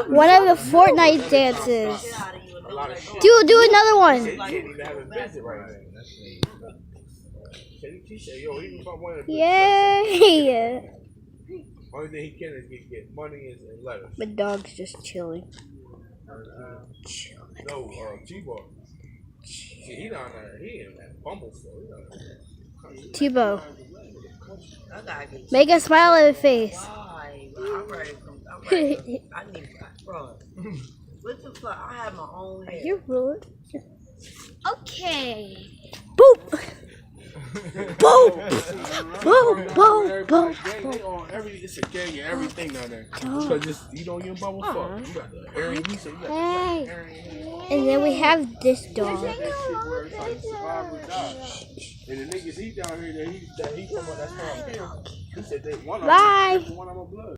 One of the Fortnite dances. Do another one. Yay! Only thing he can is get money and letters. My dog's just chilling. No, T-Bar. See, he down there. He in that Bumble store. Tebow. Make a smile on your face. I'm ready. I need that, bro. What the fuck? I have my own hair. You're rude. Okay. Boop. Boop. Boop. Boop. Boop. It's a gang and everything down there. So just eat on your bubble fuck. You got the Aaron Lisa. Hey. And then we have this dog. And the niggas he down here that he from that's from here. He said they one of them. Bye. One of them blood.